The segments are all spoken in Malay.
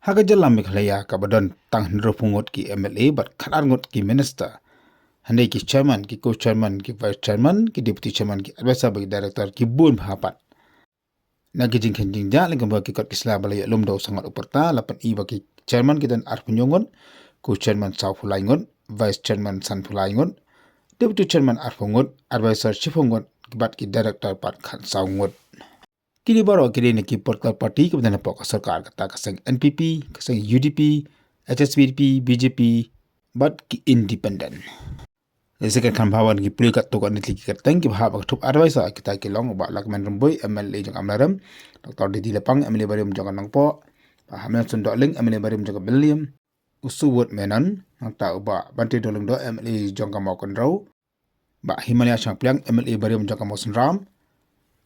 Hagajalam Mikhalaya Kabadon Tang Nropungot ki MLA but Karangot ki Minister. Handai ki chairman, ki co-chairman, ki vice chairman, ki deputy chairman, ki advisor bagi director, ki bun hapat. Nagi jingkan jingja lingkang bagi kot kisla balaya lumdo sangat uperta lapan i bagi chairman ki dan arpunyongon, co-chairman Saufulaingon, vice chairman Sanfulaingon, deputy chairman arpungot, advisor chifungot, kibat ki director pat khan saungot. Kini baru kini neki political party kemudian pok sorkar kata kaseng NPP, kaseng UDP, HSBDP, BJP, but ki independent. Sekarang kan bahawan ki perlu kat tokan nitli ki kateng ki bahab tup advisor kita ki long ba lakman remboi MLA jang amlaram Dr. Didi Lepang MLA barim jang nangpo Hamil Sundok Ling MLA barim jang William Usuwut Menon nang ta ba banti dolong do MLA jang ka mokon raw ba Himalaya Champion MLA barim jang ka mosen ram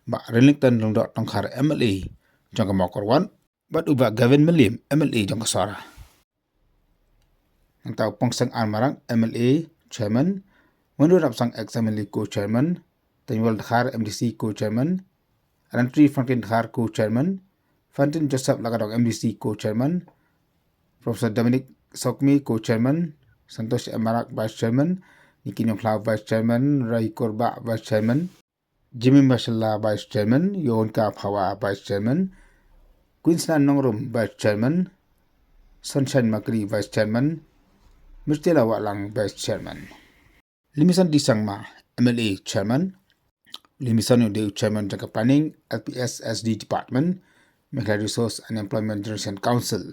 ba Renington long do tangkhar MLA jang ka mokor wan ba uba Gavin William MLA jang ka sara nang ta pongsang armarang MLA chairman Menurut Rapsang ex-MLA co-chairman, Tanwal Dhar MDC co-chairman, Rantri Franklin Dhar co-chairman, Fantin Joseph Lagadong MDC co-chairman, Professor Dominic Sokmi co-chairman, Santosh Marak vice chairman, Niki Nyongklau vice chairman, Rai Korba vice chairman, Jimmy Mashallah vice chairman, Yonka Phawa vice chairman, Queensland Nongrum vice chairman, Sunshine Makri vice chairman, Murtila Walang vice chairman. Limisan Disangma, MLA Chairman, Limisan Udew Chairman Jangka Planning, LPSSD Department, Meghalaya Resource and Employment Generation Council.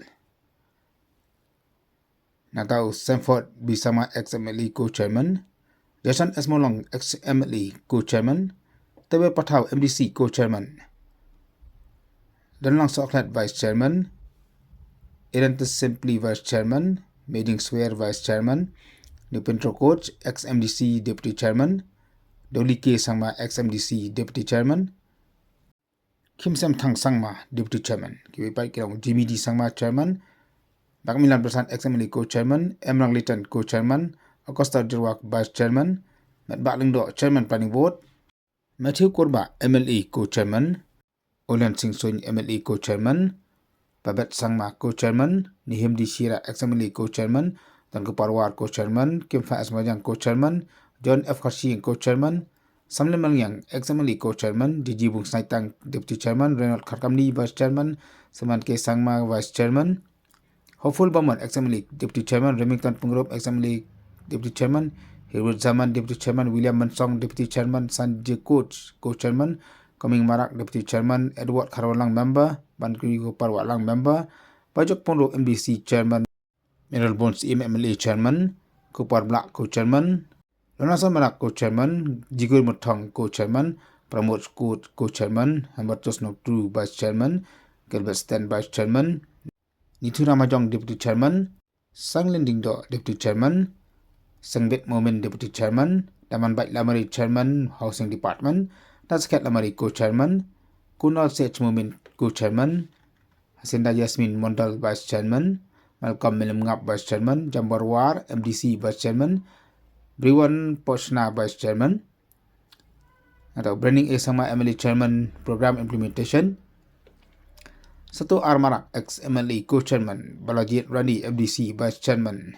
Natau Sanford Bisama ex-MLA Co-Chairman, Jason Esmolong ex-MLA Co-Chairman, Tebe Patau MDC Co-Chairman, Danlang Soklat Vice Chairman, Irantus Simply Vice Chairman, Meding Swear Vice Chairman, Nupentro Coach, ex-MDC Deputy Chairman, Doli K. Sangma, ex-MDC Deputy Chairman, Kim Sam Thang Sangma, Deputy Chairman, Kiwipai Kirong Jimmy D. Sangma, Chairman, Bakmilan Prasan, ex-MLA Co-Chairman, Emrang Litan, Co-Chairman, Acosta Dirwak, Vice Chairman, Mat Baklingdo, Chairman Planning Board, Matthew Korba, MLA Co-Chairman, Olan Singh Soin, MLA Co-Chairman, Babet Sangma, Co-Chairman, Nihim D. Shira, ex-MLA Co-Chairman, Tengku Parwar Co-Chairman, Kim Faiz Majang Co-Chairman, John F. Kharshi Co-Chairman, Samlim Mangyang ex-MLA Co-Chairman, DG Bung Snaitang Deputy Chairman, Reynolds Kharkamni Vice Chairman, Saman K. Sangma Vice Chairman, Hopeful Baman ex-MLA Deputy Chairman, Remington Pungrop ex-MLA Deputy Chairman, Hirwood Zaman Deputy Chairman, William Mansong Deputy Chairman, Sanjay Coach Co-Chairman, Coming Marak Deputy Chairman, Edward Kharwalang Member, Bankri Parwalang Member, Pajok Ponro MDC Chairman, Mineral Bones MLA Chairman, Kupar Black Co-Chairman, Lonasa Marak Co-Chairman, Jigur Mutong Co-Chairman, Pramod Skut Co-Chairman, Hambatos Noktu Vice Chairman, Gilbert Stan Vice Chairman, Nitu Ramajong Deputy Chairman, Sang Lindingdo Deputy Chairman, Sangbet Momin Deputy Chairman, Daman Bait Lamari Chairman, Housing Department, Taskat Lamari Co-Chairman, Kunal Sech Momin Co-Chairman, Hasinda Yasmin Mondal Vice Chairman, Malcolm Milimngap Vice Chairman, Jambarwar MDC Vice Chairman, Briwan Poshna Vice Chairman, atau Branding A Sama MLA Chairman Program Implementation, Satu Armarak ex-MLA Co-Chairman, Balajit Rani MDC Vice Chairman,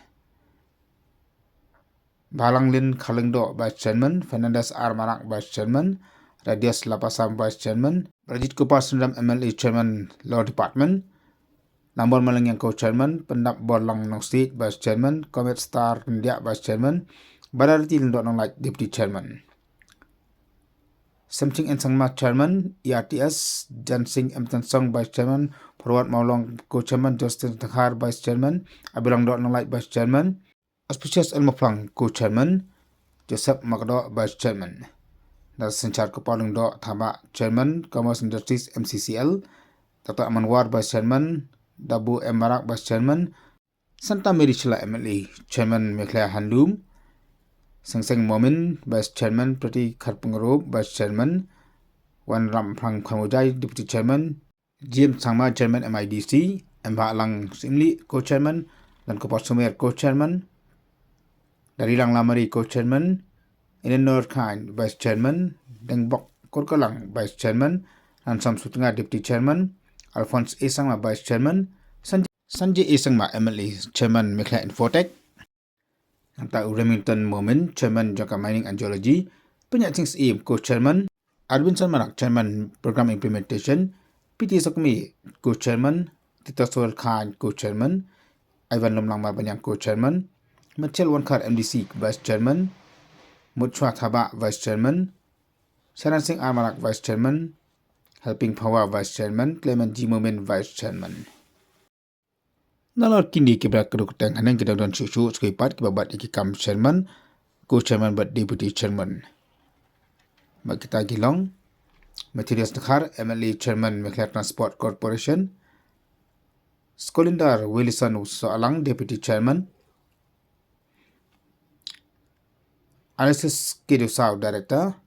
Balanglin Khalengdo Vice Chairman, Fernandes Armarak Vice Chairman, Radius Lapasam Vice Chairman, Rajit Kupar Sundram MLA Chairman Law Department, Nambor Malangyang Co-Chairman, Pendap Borlang Nong State Vice Chairman, Comet Star India Vice Chairman, Badarati Lindok Nong Light Deputy Chairman, Samching and Sangma Chairman, ERTS, Jansing M. Tansong Vice Chairman, Purwat Maulong Co-Chairman, Justin Takhar Vice Chairman, Abilang Dok Nong Light Vice Chairman, Auspicious Elmoplang Co-Chairman, Joseph Magdo Vice Chairman, Das Senchar Kepalung Dok Thama Chairman, Commerce Industries MCCL, Dr. Amanwar Vice Chairman, Dabu M. Marak Vice Chairman, Santa Mary Chila MLA Chairman Meghalaya Handloom, Sengseng Momin Vice Chairman, Prati Kharpungarob Vice Chairman, Wan Ram Phang Khamojai Deputy Chairman, James Sangma Chairman MIDC, M. Lang Simli Co-Chairman, Dan Kupar Sumer Co-Chairman, Darilang Lamari Co-Chairman, Inenor Khan Vice Chairman, Dengbok Korkalang Vice Chairman, Ansam Sutunga Deputy Chairman, Alphonse A. Sangma Vice Chairman, Sanjay Isangma MLA Chairman Mekla Infotek. Anta Remington Moment Chairman Jangka Mining and Geology. Penyak Sings Im Co-Chairman. Arvin Salmanak Chairman Program Implementation. PT Sokmi Co-Chairman. Tita Sol Khan Co-Chairman. Ivan Lomlang Mabanyang Co-Chairman. Machel Wankar MDC Vice Chairman. Mutchwa Thaba Vice Chairman. Sharan Singh Amarak Vice Chairman. Helping Power Vice Chairman. Clement G. Moment Vice Chairman. Nalor kini kibra keduk tang hanang kita don susu sekipat kibabat ikam Chairman. Co-Chairman but Deputy Chairman. Mak kita gilong. Materials Nakhar MLA Chairman Mekla Transport Corporation. Skolindar Wilson Soalang Deputy Chairman. RSS Kedusau Director.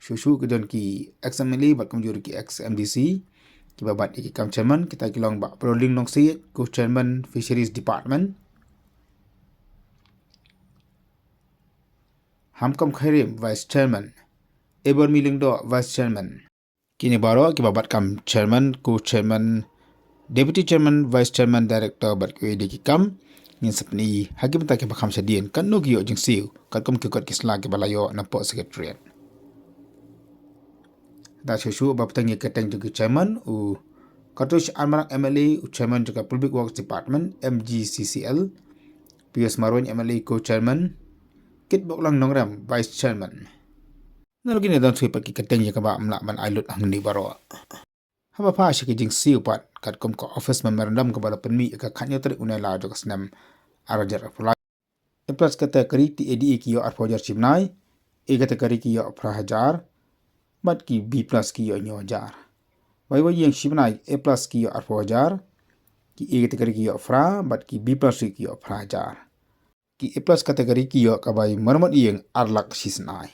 Susu kedon ki ex-MLA bat kemjur ki ex-MDC. Kibabat ikam Chairman kita gilong bak Proling Nongsi Co-Chairman Fisheries Department. Hamkom Khairim Vice Chairman. Eber Milingdo Vice Chairman. Kini baro kibabat kam Chairman, Co-Chairman, Deputy Chairman, Vice Chairman, Director bat kuedi kikam. Ngin sapni hagi bentak ke bakam sedien kan no giyo jing siu kan kom kikot kisla ke balayo na po secretariat. Da susu baptangi keteng juga Chairman u Katush Almarak MLA u Chairman juga Public Works Department MGCCL. PS Marwan MLA Co-Chairman. Kit Boklang Nongram Vice Chairman. Nalagi ni dan sui pagi keteng ya kaba amla ban ailut angni baro. Haba pa shi jing siu pat kat kom ko office memorandum ke bala penmi ka khanyo tari unai la jo shisnem arajar apolai. Plus kata kari ti ADA ki yo arpojar chimnai. E kata kari ki yo prahajar. Bat ki B plus ki yo nyojar. Wai yang chimnai A plus ki yo arpojar. Ki E kata kari ki yo fra bat ki B plus ki yo prahajar. Ki A plus kategori ki yo kabai marmot yang arlak shisnai.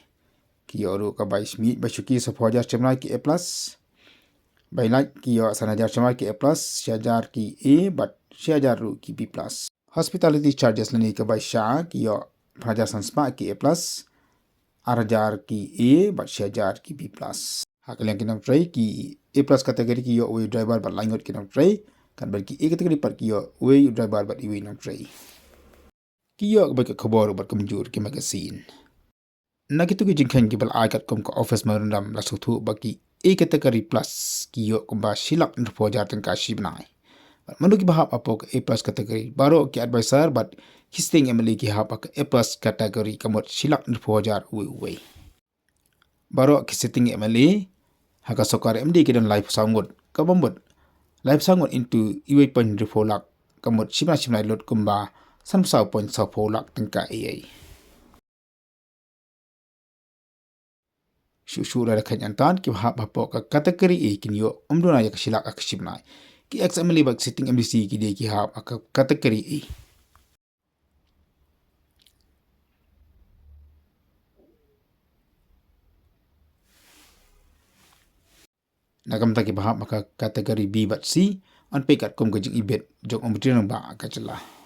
Ki yo ru kabai smit basuki sapojar chimnai ki A plus. Bailai ki yo sanajar chimnai ki A plus. Syajar ki A but syajar ru ki B plus. Hospitality charges lani kabai sya ki yo prahajar sanspa ki A plus. Arajar ki A but syajar ki B plus. Hakal yang kinam tray ki A plus kategori ki yo way driver but langot kinam tray. Kan bagi A kategori part ki yo way driver but iwi nam tray. Kiyo bagi khabar ubat kemjur ki magazine. Nagitu ki jingkhan ki bal aikat kom ko office marundam la suthu bagi A category plus kiyo kumba silak nirpojar tengka shibnai. Manu ki bahap apok A plus category baro ki advisor but histing MLA ki hap A plus category kamot silak nirpojar uwe. Baro ki sitting MLA haka sokar MD ki dan live sangut kabambut live sangut into iwe pan nirfolak kamot shibnai lot kumba Samsau point sapolak tengka AI. Susu dari kenyataan ki bahap bapo ka kategori A kinyo umduna ya kasilak akshibnai. Ki XML bag sitting MDC ki dia ki hap ka kategori A. Nagam ta ki bahap maka kategori B bat C an pekat kom gajing ibet jok umduna ba ka celah.